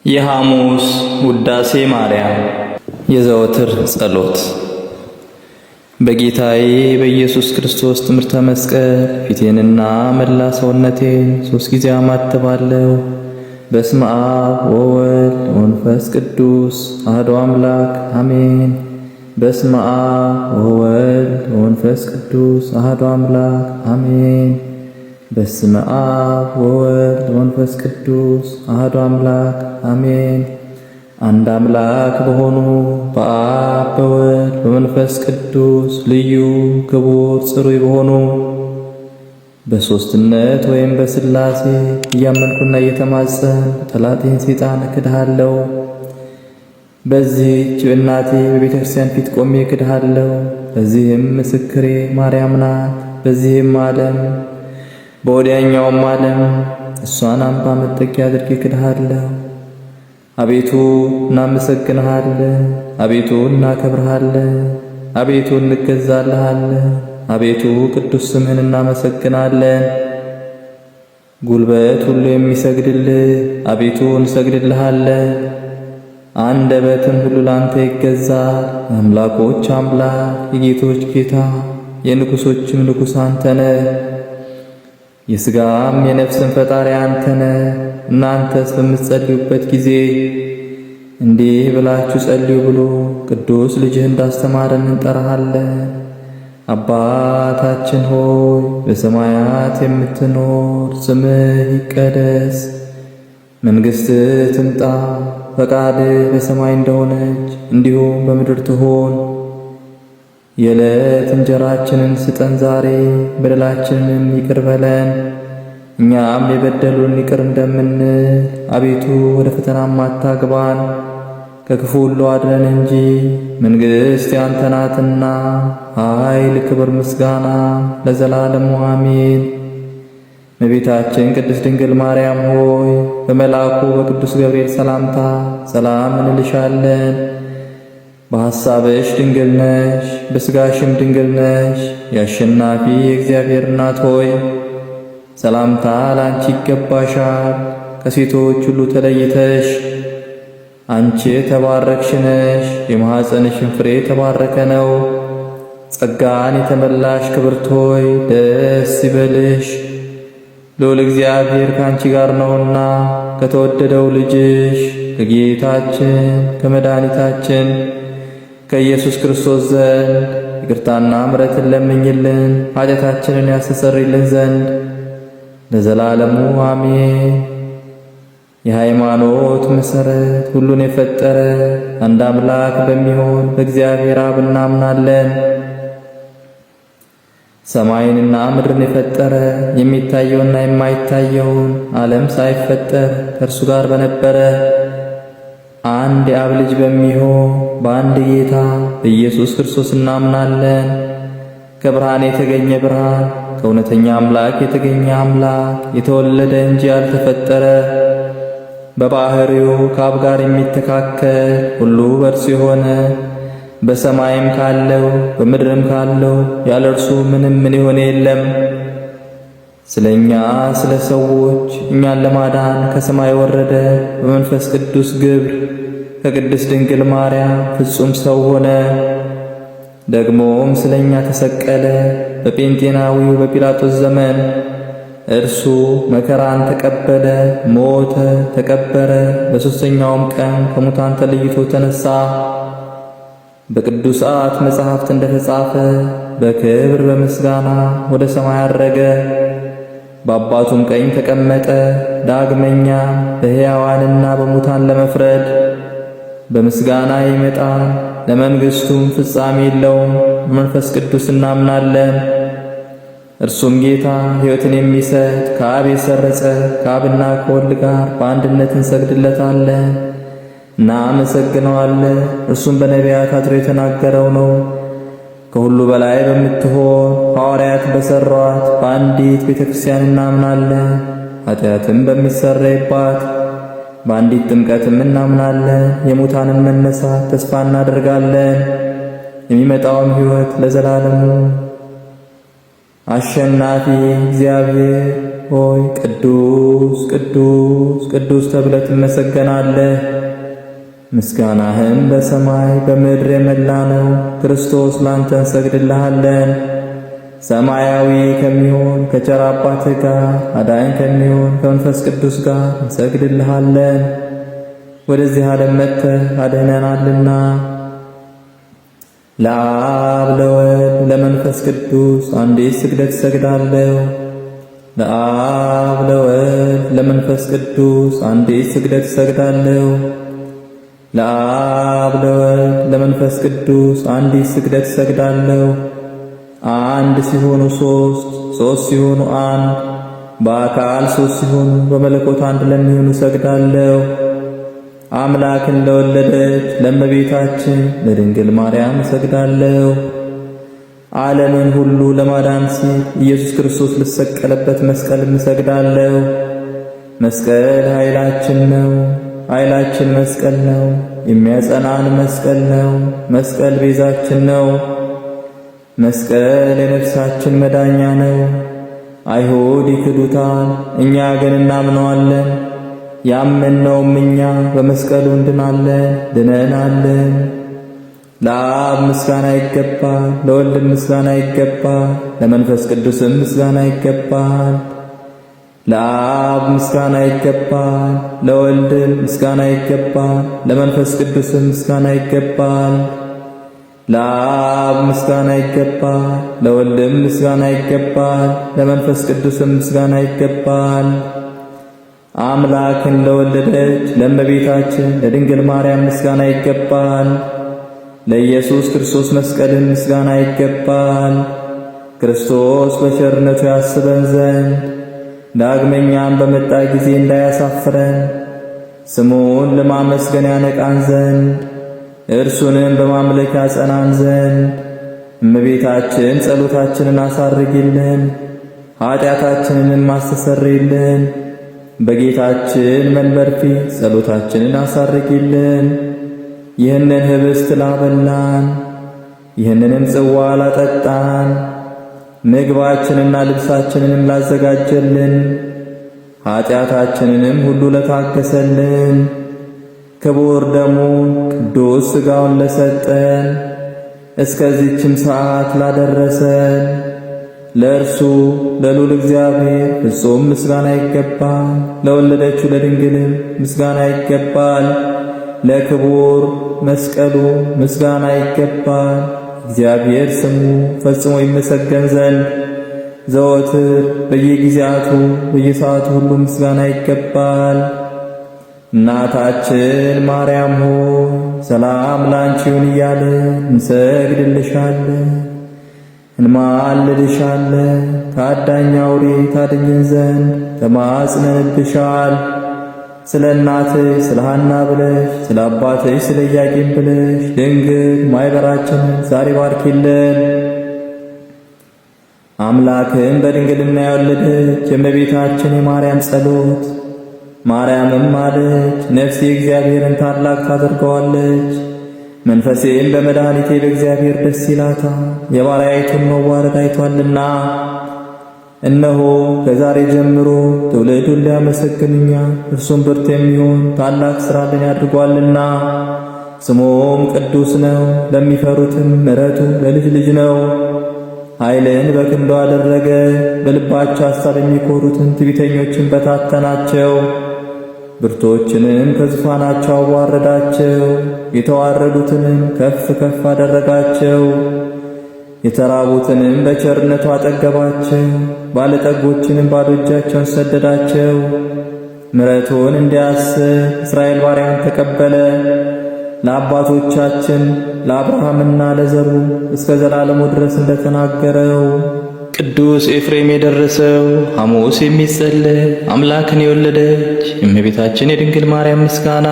የሐሙስ ውዳሴ ማርያም የዘወትር ጸሎት። በጌታዬ በኢየሱስ ክርስቶስ ትምህርተ መስቀል ፊቴንና መላ ሰውነቴን 3 ጊዜ አማትባለሁ። በስመ አብ ወወልድ ወመንፈስ ቅዱስ አሐዱ አምላክ አሜን። በስመ አብ ወወልድ ወመንፈስ ቅዱስ አሐዱ አምላክ አሜን። በስመ አብ ወወልድ ወመንፈስ ቅዱስ አሐዱ አምላክ አሜን። አንድ አምላክ በሆኑ በአብ በወልድ በመንፈስ ቅዱስ ልዩ ክቡር ጽሩይ በሆኑ በሦስትነት ወይም በሥላሴ እያመንኩና እየተማጸን ጠላቴን ሰይጣን እክድሃለሁ። በዚህች እናቴ በቤተ ክርስቲያን ፊት ቆሜ እክድሃለሁ። በዚህም ምስክሬ ማርያም ናት። በዚህም ዓለም በወዲያኛውም ዓለም እሷን አምባ መጠጊያ አድርጌ እክድሃለሁ። አቤቱ እናመሰግንሃለን፣ አቤቱ እናከብርሃለን፣ አቤቱ እንገዛልሃለን፣ አቤቱ ቅዱስ ስምህን እናመሰግናለን። ጉልበት ሁሉ የሚሰግድልህ አቤቱ እንሰግድልሃለን። አንደበትም ሁሉ ላንተ ይገዛል። የአምላኮች አምላክ የጌቶች ጌታ የንጉሶችም ንጉሥ አንተ ነህ። የሥጋም የነፍስም ፈጣሪ አንተ ነህ። እናንተስ በምትጸልዩበት ጊዜ እንዲህ ብላችሁ ጸልዩ ብሎ ቅዱስ ልጅህ እንዳስተማረን እንጠራሃለን። አባታችን ሆይ በሰማያት የምትኖር፣ ስምህ ይቀደስ፣ መንግሥትህ ትምጣ፣ ፈቃድህ በሰማይ እንደሆነች እንዲሁም በምድር ትሁን። የዕለት እንጀራችንን ስጠን ዛሬ፣ በደላችንንም ይቅር በለን እኛም የበደሉን ይቅር እንደምንል። አቤቱ ወደ ፈተናም አታግባን፣ ከክፉ ሁሉ አድነን እንጂ መንግሥት ያንተ ናትና፣ ኃይል፣ ክብር፣ ምስጋና ለዘላለሙ አሜን። እመቤታችን ቅድስት ድንግል ማርያም ሆይ በመልአኩ በቅዱስ ገብርኤል ሰላምታ ሰላም እንልሻለን። በሐሳብሽ ድንግል ነሽ፣ በሥጋሽም ድንግል ነሽ። የአሸናፊ የእግዚአብሔር እናት ሆይ ሰላምታ ላንቺ ይገባሻል። ከሴቶች ሁሉ ተለይተሽ አንቺ የተባረክሽ ነሽ፣ የማኅፀንሽን ፍሬ የተባረከ ነው። ጸጋን የተመላሽ ክብርት ሆይ ደስ ይበልሽ፣ ልዑል እግዚአብሔር ከአንቺ ጋር ነውና ከተወደደው ልጅሽ ከጌታችን ከመድኃኒታችን ከኢየሱስ ክርስቶስ ዘንድ ይቅርታና ምሕረትን ለምኝልን ኃጢአታችንን ያስተሰርይልን ዘንድ ለዘላለሙ አሜን። የሃይማኖት መሠረት ሁሉን የፈጠረ አንድ አምላክ በሚሆን በእግዚአብሔር አብ እናምናለን። ሰማይንና ምድርን የፈጠረ የሚታየውና የማይታየውን ዓለም ሳይፈጠር ከእርሱ ጋር በነበረ አንድ የአብ ልጅ በሚሆን በአንድ ጌታ በኢየሱስ ክርስቶስ እናምናለን። ከብርሃን የተገኘ ብርሃን፣ ከእውነተኛ አምላክ የተገኘ አምላክ፣ የተወለደ እንጂ ያልተፈጠረ፣ በባሕርዩ ከአብ ጋር የሚተካከል፣ ሁሉ በእርሱ የሆነ፣ በሰማይም ካለው በምድርም ካለው ያለ እርሱ ምንም ምን የሆነ የለም። ስለኛ ስለ ሰዎች እኛን ለማዳን ከሰማይ ወረደ። በመንፈስ ቅዱስ ግብር ከቅድስት ድንግል ማርያም ፍጹም ሰው ሆነ። ደግሞም ስለኛ ተሰቀለ። በጴንጤናዊው በጲላጦስ ዘመን እርሱ መከራን ተቀበለ፣ ሞተ፣ ተቀበረ። በሦስተኛውም ቀን ከሙታን ተለይቶ ተነሳ። በቅዱሳት መጻሕፍት እንደተጻፈ በክብር በምስጋና ወደ ሰማይ አረገ። በአባቱም ቀኝ ተቀመጠ። ዳግመኛ በሕያዋንና በሙታን ለመፍረድ በምስጋና ይመጣል። ለመንግሥቱም ፍጻሜ የለውም። በመንፈስ ቅዱስ እናምናለን። እርሱም ጌታ ሕይወትን የሚሰጥ ከአብ የሰረጸ ከአብና ከወልድ ጋር በአንድነት እንሰግድለታለን፣ እናመሰግነዋለን። እርሱም በነቢያት አድሮ የተናገረው ነው። ከሁሉ በላይ በምትሆን ሐዋርያት በሠሯት በአንዲት ቤተ ክርስቲያን እናምናለን። ኃጢአትም በሚሰረይባት በአንዲት ጥምቀትም እናምናለን። የሙታንን መነሳት ተስፋ እናደርጋለን፣ የሚመጣውም ሕይወት ለዘላለሙ አሸናፊ እግዚአብሔር ሆይ ቅዱስ ቅዱስ ቅዱስ ተብለህ ትመሰገናለህ። ምስጋናህም በሰማይ በምድር የመላ ነው። ክርስቶስ ላንተ እንሰግድልሃለን። ሰማያዊ ከሚሆን ከቸር አባትህ ጋር አዳኝ ከሚሆን ከመንፈስ ቅዱስ ጋር እንሰግድልሃለን። ወደዚህ ዓለም መጥተህ አድነናልና። ለአብ ለወልድ ለመንፈስ ቅዱስ አንዲት ስግደት እሰግዳለሁ። ለአብ ለወልድ ለመንፈስ ቅዱስ አንዲት ስግደት እሰግዳለሁ። ለአብ ለወልድ ለመንፈስ ቅዱስ አንዲት ስግደት እሰግዳለሁ። አንድ ሲሆኑ ሦስት፣ ሦስት ሲሆኑ አንድ፣ በአካል ሦስት ሲሆኑ በመለኮት አንድ ለሚሆኑ እሰግዳለሁ። አምላክን ለወለደች ለእመቤታችን ለድንግል ማርያም እሰግዳለሁ። ዓለምን ሁሉ ለማዳን ሲል ኢየሱስ ክርስቶስ ለተሰቀለበት መስቀልም እሰግዳለሁ። መስቀል ኃይላችን ነው። ኃይላችን መስቀል ነው። የሚያጸናን መስቀል ነው። መስቀል ቤዛችን ነው። መስቀል የነፍሳችን መዳኛ ነው። አይሁድ ይክዱታል፣ እኛ ግን እናምነዋለን። ያመንነውም እኛ በመስቀሉ እንድናለን፣ ድነናለን። ለአብ ምስጋና ይገባል፣ ለወልድ ምስጋና ይገባል፣ ለመንፈስ ቅዱስም ምስጋና ይገባል። ለአብ ምስጋና ይገባል፣ ለወልድ ምስጋና ይገባል፣ ለመንፈስ ቅዱስም ምስጋና ይገባል። ለአብ ምስጋና ይገባል፣ ለወልድም ምስጋና ይገባል፣ ለመንፈስ ቅዱስም ምስጋና ይገባል። አምላክን ለወለደች ለእመቤታችን ለድንግል ማርያም ምስጋና ይገባል። ለኢየሱስ ክርስቶስ መስቀልን ምስጋና ይገባል። ክርስቶስ በቸርነቱ ያስበን ዘንድ ዳግመኛም በመጣ ጊዜ እንዳያሳፍረን ስሙን ለማመስገን ያነቃን ዘንድ እርሱንም በማምለክ ያጸናን ዘንድ እመቤታችን ጸሎታችንን አሳርጊልን፣ ኃጢአታችንንም አስተሰርይልን። በጌታችን መንበር ፊት ጸሎታችንን አሳርጊልን። ይህንን ኅብስት ላበላን፣ ይህንንም ጽዋ ላጠጣን፣ ምግባችንና ልብሳችንንም ላዘጋጀልን፣ ኃጢአታችንንም ሁሉ ለታገሰልን፣ ክቡር ደሙን ቅዱስ ሥጋውን ለሰጠን፣ እስከዚህችም ሰዓት ላደረሰን ለእርሱ ለልዑል እግዚአብሔር ፍጹም ምስጋና ይገባል። ለወለደችው ለድንግልም ምስጋና ይገባል። ለክቡር መስቀሉ ምስጋና ይገባል። እግዚአብሔር ስሙ ፈጽሞ ይመሰገን ዘንድ ዘወትር በየጊዜያቱ በየሰዓቱ ሁሉ ምስጋና ይገባል። እናታችን ማርያም ሆይ ሰላም ላንቺ ይሁን እያልን እንሰግድልሻለን፣ እንማልድሻለን። ከአዳኝ አውሬ ታድኝን ዘንድ ተማጽነንብሻል። ስለ እናትሽ ስለ ሐና ብለሽ ስለ አባትሽ ስለ ኢያቄም ብለሽ ድንግል ማኅበራችንን ዛሬ ባርኪልን። አምላክን በድንግልና የወለደች የእመቤታችን የማርያም ጸሎት። ማርያምም አለች፣ ነፍሴ እግዚአብሔርን ታላቅ ታደርገዋለች፣ መንፈሴም በመድኃኒቴ በእግዚአብሔር ደስ ይላታል፣ የባሪያይቱን መዋረድ አይቷልና። እነሆ ከዛሬ ጀምሮ ትውልድ ሁሉ ያመሰግኑኛል፣ እርሱም ብርቱ የሚሆን ታላቅ ሥራን ያድርጓልና። ስሙም ቅዱስ ነው፣ ለሚፈሩትም ምሕረቱ ለልጅ ልጅ ነው። ኃይልን በክንዱ አደረገ፣ በልባቸው ሐሳብ የሚኮሩትን ትዕቢተኞችን በታተናቸው። ብርቶችንም ከዙፋናቸው አዋረዳቸው፣ የተዋረዱትንም ከፍ ከፍ አደረጋቸው። የተራቡትንም በቸርነቱ አጠገባቸው፣ ባለጠጎችንም ባዶ እጃቸውን ሰደዳቸው። ምሕረቱን እንዲያስብ እስራኤል ባሪያውን ተቀበለ። ለአባቶቻችን ለአብርሃምና ለዘሩ እስከ ዘላለሙ ድረስ እንደተናገረው ቅዱስ ኤፍሬም የደረሰው ሐሙስ የሚጸለይ አምላክን የወለደች የእመቤታችን የድንግል ማርያም ምስጋና።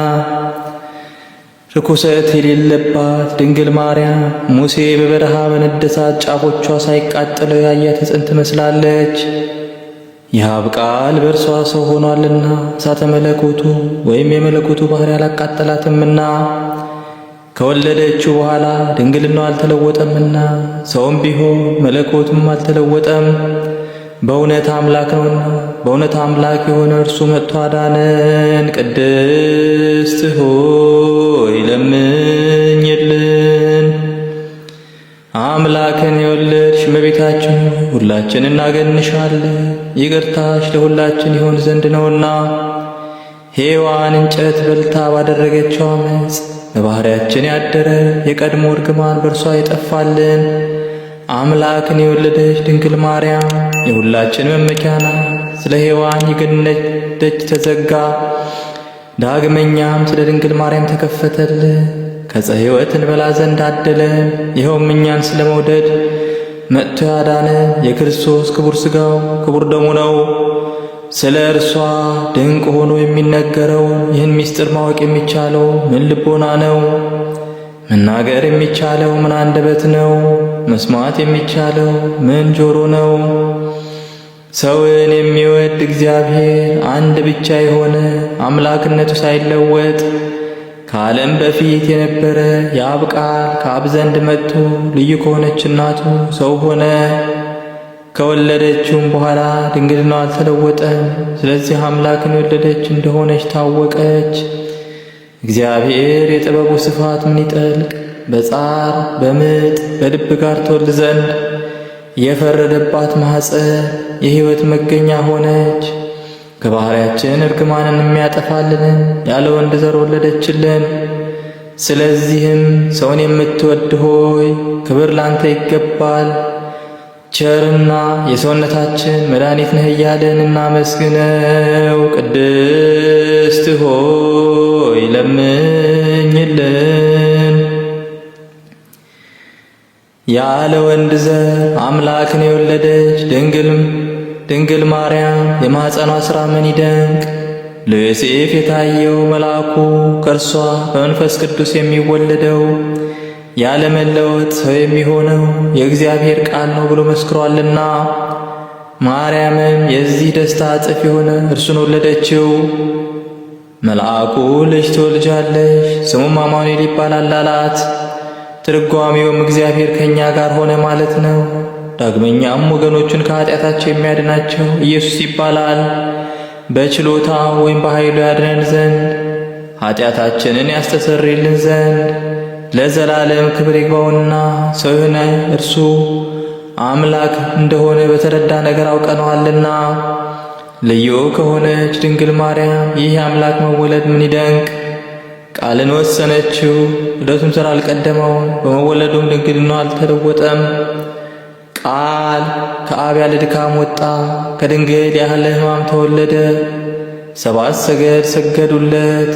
ርኩሰት የሌለባት ድንግል ማርያም ሙሴ በበረሃ በነደሳት ጫፎቿ ሳይቃጠሉ ያያት ዕፅን ትመስላለች። የአብ ቃል በእርሷ ሰው ሆኗልና እሳተ መለኮቱ ወይም የመለኮቱ ባሕርይ አላቃጠላትምና ከወለደችው በኋላ ድንግልናው አልተለወጠምና ሰውም ቢሆን መለኮቱም አልተለወጠም። በእውነት አምላክ ነውና በእውነት አምላክ የሆነ እርሱ መጥቶ አዳነን። ቅድስት ሆይ ለምኝልን። አምላክን የወለድሽ እመቤታችን ሁላችን እናገንሻለን። ይቅርታሽ ለሁላችን ይሆን ዘንድ ነውና ሔዋን እንጨት በልታ ባደረገችው ዓመፅ በባሕርያችን ያደረ የቀድሞ እርግማን በእርሷ ይጠፋልን። አምላክን የወለደች ድንግል ማርያም የሁላችን መመኪያ ናት። ስለ ሔዋን የገነት ደጅ ተዘጋ፣ ዳግመኛም ስለ ድንግል ማርያም ተከፈተልን። ከዕፀ ሕይወት እንበላ ዘንድ አደለን። ይኸውም እኛን ስለ መውደድ መጥቶ ያዳነን የክርስቶስ ክቡር ሥጋው ክቡር ደሙ ነው። ስለ እርሷ ድንቅ ሆኖ የሚነገረው ይህን ምስጢር ማወቅ የሚቻለው ምን ልቦና ነው? መናገር የሚቻለው ምን አንደበት ነው? መስማት የሚቻለው ምን ጆሮ ነው? ሰውን የሚወድ እግዚአብሔር አንድ ብቻ የሆነ አምላክነቱ ሳይለወጥ ከዓለም በፊት የነበረ የአብ ቃል ከአብ ዘንድ መጥቶ ልዩ ከሆነች እናቱ ሰው ሆነ። ከወለደችውም በኋላ ድንግልናው አልተለወጠም። ስለዚህ አምላክን የወለደች እንደሆነች ታወቀች። እግዚአብሔር የጥበቡ ስፋት ምን ይጠልቅ! በጻር በምጥ በልብ ጋር ትወልድ ዘንድ የፈረደባት ማኅፀን የሕይወት መገኛ ሆነች። ከባሕርያችን እርግማንን የሚያጠፋልንን ያለ ወንድ ዘር ወለደችልን። ስለዚህም ሰውን የምትወድ ሆይ ክብር ላንተ ይገባል። ቸርና የሰውነታችን መድኃኒት ነህ እያልን እናመስግነው። ቅድስት ሆይ ለምኝልን። ያለ ወንድ ዘር አምላክን የወለደች ድንግል ማርያም የማኅፀኗ ሥራ ምን ይደንቅ! ለዮሴፍ የታየው መልአኩ ከእርሷ በመንፈስ ቅዱስ የሚወለደው ያለ መለወጥ ሰው የሚሆነው የእግዚአብሔር ቃል ነው ብሎ መስክሯልና። ማርያምም የዚህ ደስታ እጥፍ የሆነ እርሱን ወለደችው። መልአኩ ልጅ ትወልጃለሽ፣ ስሙም አማኑኤል ይባላል አላት። ትርጓሜውም እግዚአብሔር ከእኛ ጋር ሆነ ማለት ነው። ዳግመኛም ወገኖቹን ከኃጢአታቸው የሚያድናቸው ኢየሱስ ይባላል። በችሎታ ወይም በኃይሉ ያድነን ዘንድ ኃጢአታችንን ያስተሰርይልን ዘንድ ለዘላለም ክብር ይግባውና ሰው የሆነ እርሱ አምላክ እንደሆነ በተረዳ ነገር አውቀነዋልና። ልዩ ከሆነች ድንግል ማርያም ይህ የአምላክ መወለድ ምን ይደንቅ! ቃልን ወሰነችው፣ ልደቱም ሥራ አልቀደመውም፣ በመወለዱም ድንግልናው አልተለወጠም። ቃል ከአብ ያለ ድካም ወጣ፣ ከድንግል ያለ ሕማም ተወለደ። ሰባት ሰገል ሰገዱለት።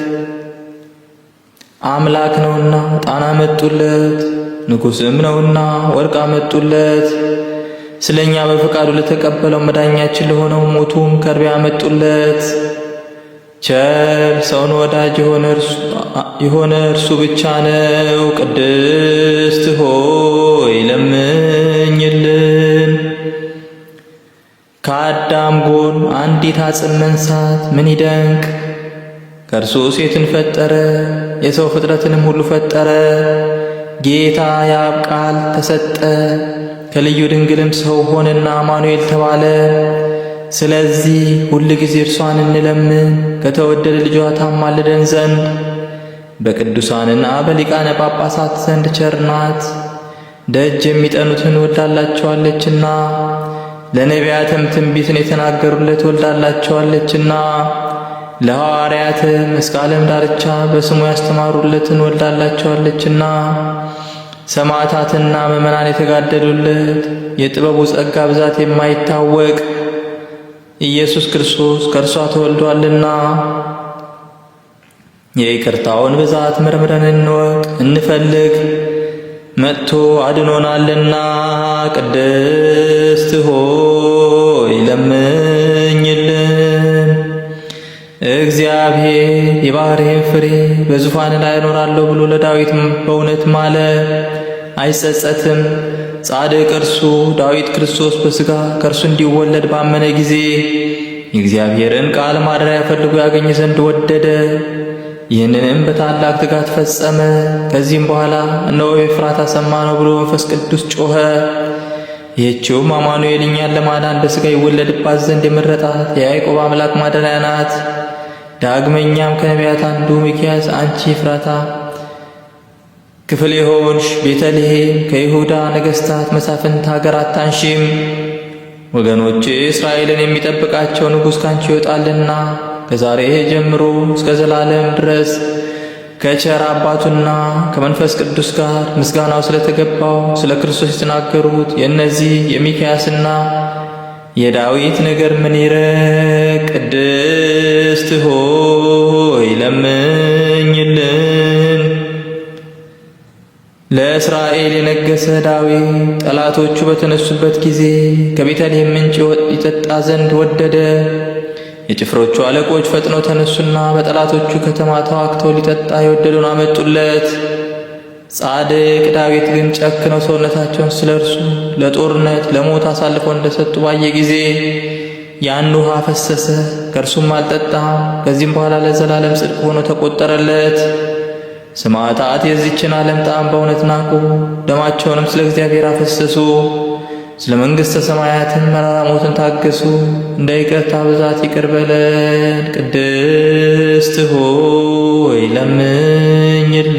አምላክ ነውና ዕጣን አመጡለት፣ ንጉሥም ነውና ወርቅ አመጡለት። ስለኛ በፈቃዱ ለተቀበለው መዳኛችን ለሆነው ሞቱም ከርቤ አመጡለት። ቸር ሰውን ወዳጅ የሆነ እርሱ ብቻ ነው። ቅድስት ሆይ ለምኝልን። ከአዳም ጎን አንዲት አጽም መንሳት ምን ይደንቅ! ከእርሱ ሴትን ፈጠረ፣ የሰው ፍጥረትንም ሁሉ ፈጠረ። ጌታ የአብ ቃል ተሰጠ፣ ከልዩ ድንግልም ሰው ሆነና አማኑኤል ተባለ። ስለዚህ ሁል ጊዜ እርሷን እንለምን፣ ከተወደደ ልጇ ታማልደን ዘንድ። በቅዱሳንና በሊቃነ ጳጳሳት ዘንድ ቸር ናት፣ ደጅ የሚጠኑትን ወልዳላቸዋለችና። ለነቢያትም ትንቢትን የተናገሩለት ወልዳላቸዋለችና። ለሐዋርያትም እስከ ዓለም ዳርቻ በስሙ ያስተማሩለትን ወልዳላቸዋለችና። ሰማዕታትና ምእመናን የተጋደሉለት የጥበቡ ጸጋ ብዛት የማይታወቅ ኢየሱስ ክርስቶስ ከእርሷ ተወልዷልና። የይቅርታውን ብዛት መርምረን እንወቅ እንፈልግ፣ መጥቶ አድኖናልና። ቅድስት ሆይ ለምኝልን። እግዚአብሔር የባሕርይን ፍሬ በዙፋን ላይ አኖራለሁ ብሎ ለዳዊት በእውነት ማለ፣ አይጸጸትም። ጻድቅ እርሱ ዳዊት ክርስቶስ በሥጋ ከእርሱ እንዲወለድ ባመነ ጊዜ የእግዚአብሔርን ቃል ማደሪያ ፈልጎ ያገኝ ዘንድ ወደደ። ይህንንም በታላቅ ትጋት ፈጸመ። ከዚህም በኋላ እነሆ ኤፍራታ ሰማነው ብሎ መንፈስ ቅዱስ ጮኸ። ይህችውም አማኑኤል እኛን ለማዳን በሥጋ ይወለድባት ዘንድ የመረጣት የያዕቆብ አምላክ ማደሪያ ናት። ዳግመኛም ከነቢያት አንዱ ሚክያስ አንቺ ኤፍራታ ክፍል የሆንሽ ቤተልሔም ከይሁዳ ነገሥታት መሳፍንት ሀገር አታንሺም፣ ወገኖቼ እስራኤልን የሚጠብቃቸው ንጉሥ ካንቺ ይወጣልና ከዛሬ ጀምሮ እስከ ዘላለም ድረስ ከቸር አባቱና ከመንፈስ ቅዱስ ጋር ምስጋናው ስለተገባው ስለ ክርስቶስ የተናገሩት የእነዚህ የሚክያስና የዳዊት ነገር ምን ይረቅ? ቅድስት ሆይ ለምኝልን። ለእስራኤል የነገሰ ዳዊት ጠላቶቹ በተነሱበት ጊዜ ከቤተልሔም ምንጭ ይጠጣ ዘንድ ወደደ። የጭፍሮቹ አለቆች ፈጥነው ተነሱና በጠላቶቹ ከተማ ተዋግተው ሊጠጣ የወደደውን አመጡለት። ጻድቅ ዳዊት ግን ጨክነው ሰውነታቸውን ስለ እርሱ ለጦርነት ለሞት አሳልፈው እንደሰጡ ባየ ጊዜ ያን ውሃ ፈሰሰ፣ ከእርሱም አልጠጣም። ከዚህም በኋላ ለዘላለም ጽድቅ ሆኖ ተቆጠረለት። ሰማዕታት የዚችን ዓለም ጣዕም በእውነት ናቁ፣ ደማቸውንም ስለ እግዚአብሔር አፈሰሱ። ስለ መንግሥተ ሰማያትን መራራ ሞትን ታገሱ። እንደ ይቅርታ ብዛት ይቅር በለን። ቅድስት ሆይ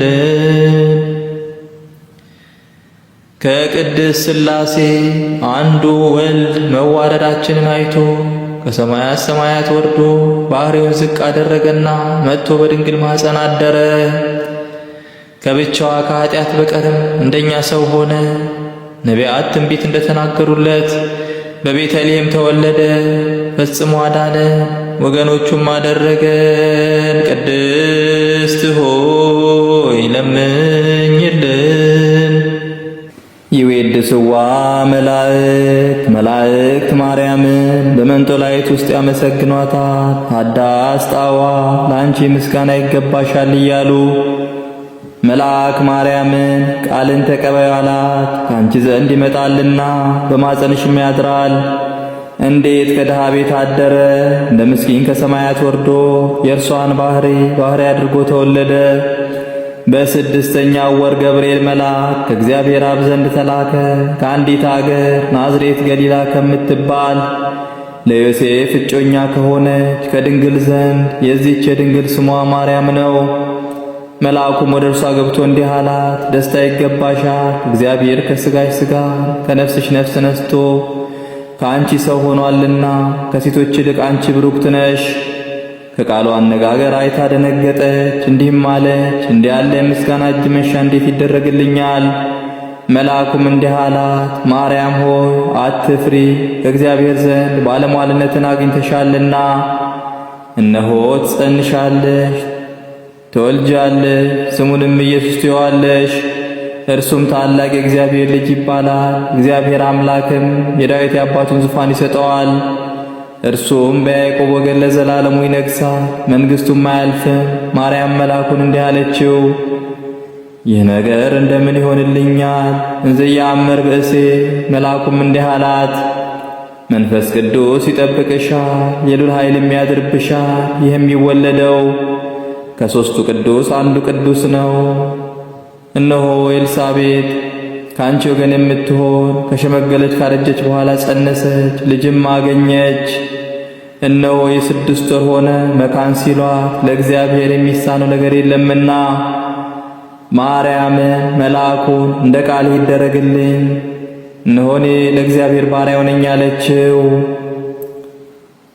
ለምኝልን። ከቅድስት ሥላሴ አንዱ ወልድ መዋረዳችንን አይቶ ከሰማያት ሰማያት ወርዶ ባሕርዩን ዝቅ አደረገና መጥቶ በድንግል ማኅፀን አደረ። ከብቻዋ ከኃጢአት በቀርም እንደኛ ሰው ሆነ። ነቢያት ትንቢት እንደተናገሩለት በቤተልሔም ተወለደ፣ ፈጽሞ አዳነ፣ ወገኖቹም አደረገን። ቅድስት ሆይ ለምኝልን። ይዌድስዋ መላእክት ማርያምን በመንጦላይት ውስጥ ያመሰግኗታል። ታዳስ ጣዋ ለአንቺ ምስጋና ይገባሻል እያሉ መልአክ ማርያምን ቃልን ተቀበይ አላት። ከአንቺ ዘንድ ይመጣልና በማፀንሽም ያድራል። እንዴት ከድሃ ቤት አደረ! እንደ ምስኪን ከሰማያት ወርዶ የእርሷን ባህሪ አድርጎ ተወለደ። በስድስተኛው ወር ገብርኤል መልአክ ከእግዚአብሔር አብ ዘንድ ተላከ። ከአንዲት አገር ናዝሬት ገሊላ ከምትባል ለዮሴፍ እጮኛ ከሆነች ከድንግል ዘንድ የዚህች የድንግል ስሟ ማርያም ነው። መልአኩም ወደ እርሷ ገብቶ እንዲህ አላት፣ ደስታ ይገባሻል፣ እግዚአብሔር ከሥጋሽ ሥጋ ከነፍስሽ ነፍስ ነስቶ ከአንቺ ሰው ሆኗልና ከሴቶች ይልቅ አንቺ ብሩክት ነሽ። ከቃሉ አነጋገር አይታ ደነገጠች፣ እንዲህም አለች፣ እንዲህ ያለ የምስጋና እጅ መንሻ እንዴት ይደረግልኛል? መልአኩም እንዲህ አላት፣ ማርያም ሆይ አትፍሪ፣ ከእግዚአብሔር ዘንድ ባለሟልነትን አግኝተሻልና እነሆ ትጸንሻለሽ፣ ትወልጃለሽ፣ ስሙንም ኢየሱስ ትዪዋለሽ። እርሱም ታላቅ የእግዚአብሔር ልጅ ይባላል። እግዚአብሔር አምላክም የዳዊት የአባቱን ዙፋን ይሰጠዋል። እርሱም በያዕቆብ ወገን ለዘላለሙ ይነግሣል፣ መንግሥቱም አያልፍም። ማርያም መልአኩን እንዲህ አለችው፣ ይህ ነገር እንደምን ይሆንልኛል? እንዘ ይአምር ብእሴ። መልአኩም እንዲህ አላት፣ መንፈስ ቅዱስ ይጠብቅሻል፣ የልዑል ኃይልም ያድርብሻል። ይህም የሚወለደው ከሦስቱ ቅዱስ አንዱ ቅዱስ ነው። እነሆ ኤልሳቤጥ ከአንቺ ወገን የምትሆን ከሸመገለች ካረጀች በኋላ ጸነሰች፣ ልጅም አገኘች። እነሆ የ6 ወር ሆነ መካን ሲሏት ለእግዚአብሔር የሚሳነው ነገር የለምና። ማርያምን መልአኩን እንደ ቃልህ ይደረግልኝ፣ እነሆ እኔ ለእግዚአብሔር ባሪያው ነኝ አለችው።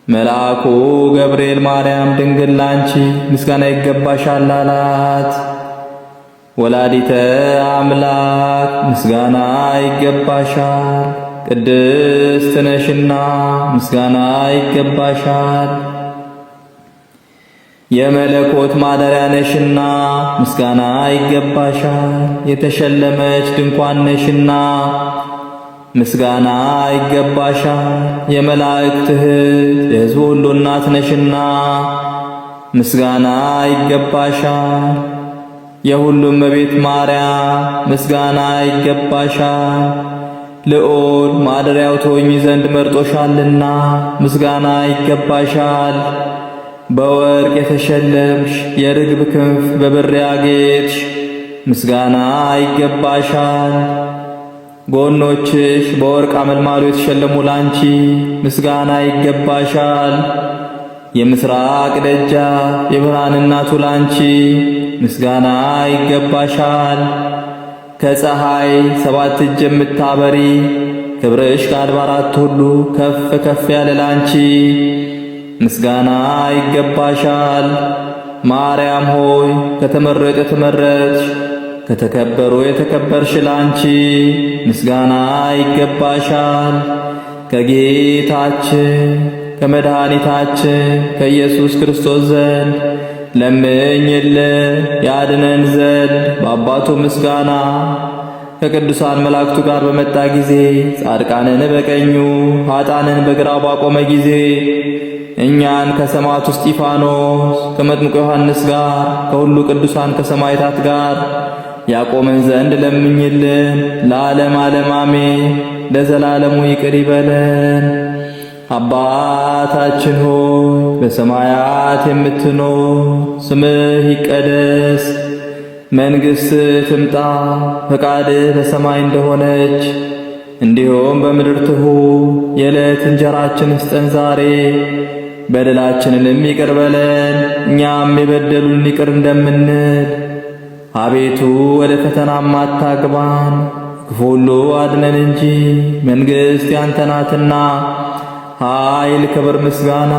መልአኩ ገብርኤል ማርያም ድንግል ላንቺ ምስጋና ይገባሻል አላት። ወላዲተ አምላክ ምስጋና ይገባሻል፣ ቅድስት ነሽና ምስጋና ይገባሻል። የመለኮት ማደሪያ ነሽና ምስጋና ይገባሻል። የተሸለመች ድንኳን ነሽና ምስጋና ይገባሻል። የመላእክት እህት የሕዝቡ ሁሉ እናት ነሽና ምስጋና ይገባሻል። የሁሉም እመቤት ማርያም ምስጋና ይገባሻል። ልዑል ማደሪያው ትሆኚ ዘንድ መርጦሻልና ምስጋና ይገባሻል። በወርቅ የተሸለምሽ የርግብ ክንፍ በብር ያጌጥሽ ምስጋና ይገባሻል። ጎኖችሽ በወርቅ አመልማሉ የተሸለሙ ላንቺ ምስጋና ይገባሻል። የምስራቅ ደጃፍ የብርሃን እናቱ ላንቺ ምስጋና ይገባሻል። ከፀሐይ 7 እጅ የምታበሪ ክብርሽ ከአድባራት ሁሉ ከፍ ከፍ ያለ ላንቺ ምስጋና ይገባሻል። ማርያም ሆይ ከተመረጡ የተመረጥሽ ከተከበሩ የተከበርሽ ላንቺ ምስጋና ይገባሻል። ከጌታችን ከመድኃኒታችን ከኢየሱስ ክርስቶስ ዘንድ ለምኝልን ያድነን ዘንድ በአባቱ ምስጋና ከቅዱሳን መላእክቱ ጋር በመጣ ጊዜ ጻድቃንን በቀኙ ኃጥአንን በግራው ባቆመ ጊዜ እኛን ከሰማዕቱ እስጢፋኖስ ከመጥምቁ ዮሐንስ ጋር ከሁሉ ቅዱሳን ከሰማዕታት ጋር ያቆመን ዘንድ ለምኝልን። ለዓለም ዓለም አሜን። ለዘላለሙ ይቅር ይበለን። አባታችን ሆይ በሰማያት የምትኖር ስምህ ይቀደስ፣ መንግሥትህ ትምጣ፣ ፈቃድህ በሰማይ እንደሆነች እንዲሁም በምድር ትሁን። የዕለት እንጀራችንን ስጠን ዛሬ፣ በደላችንንም ይቅር በለን እኛም የበደሉን ይቅር እንደምንል። አቤቱ ወደ ፈተናም አታግባን፣ ክፉ ሁሉ አድነን እንጂ መንግሥት ያንተ ናትና ኃይል፣ ክብር፣ ምስጋና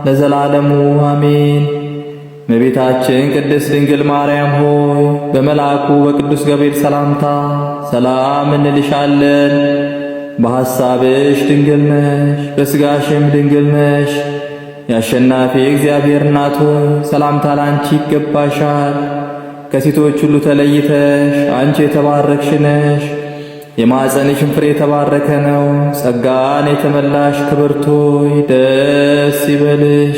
ለዘላለሙ አሜን። እመቤታችን ቅድስት ድንግል ማርያም ሆይ በመልአኩ በቅዱስ ገብርኤል ሰላምታ ሰላም እንልሻለን። በሐሳብሽ ድንግል ነሽ፣ በሥጋሽም ድንግል ነሽ። የአሸናፊ እግዚአብሔር እናት ሆይ ሰላምታ ላንቺ ይገባሻል። ከሴቶች ሁሉ ተለይተሽ አንቺ የተባረክሽ ነሽ። የማኅፀንሽም ፍሬ የተባረከ ነው። ጸጋን የተመላሽ ክብርት ሆይ ደስ ይበልሽ፣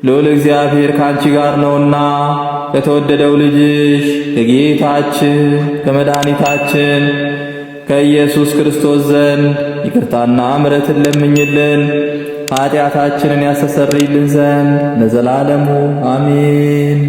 ልዑል እግዚአብሔር ከአንቺ ጋር ነውና ከተወደደው ልጅሽ ከጌታችን ከመድኃኒታችን ከኢየሱስ ክርስቶስ ዘንድ ይቅርታና ምሕረትን ለምኝልን ኃጢአታችንን ያስተሰርይልን ዘንድ ለዘላለሙ አሜን።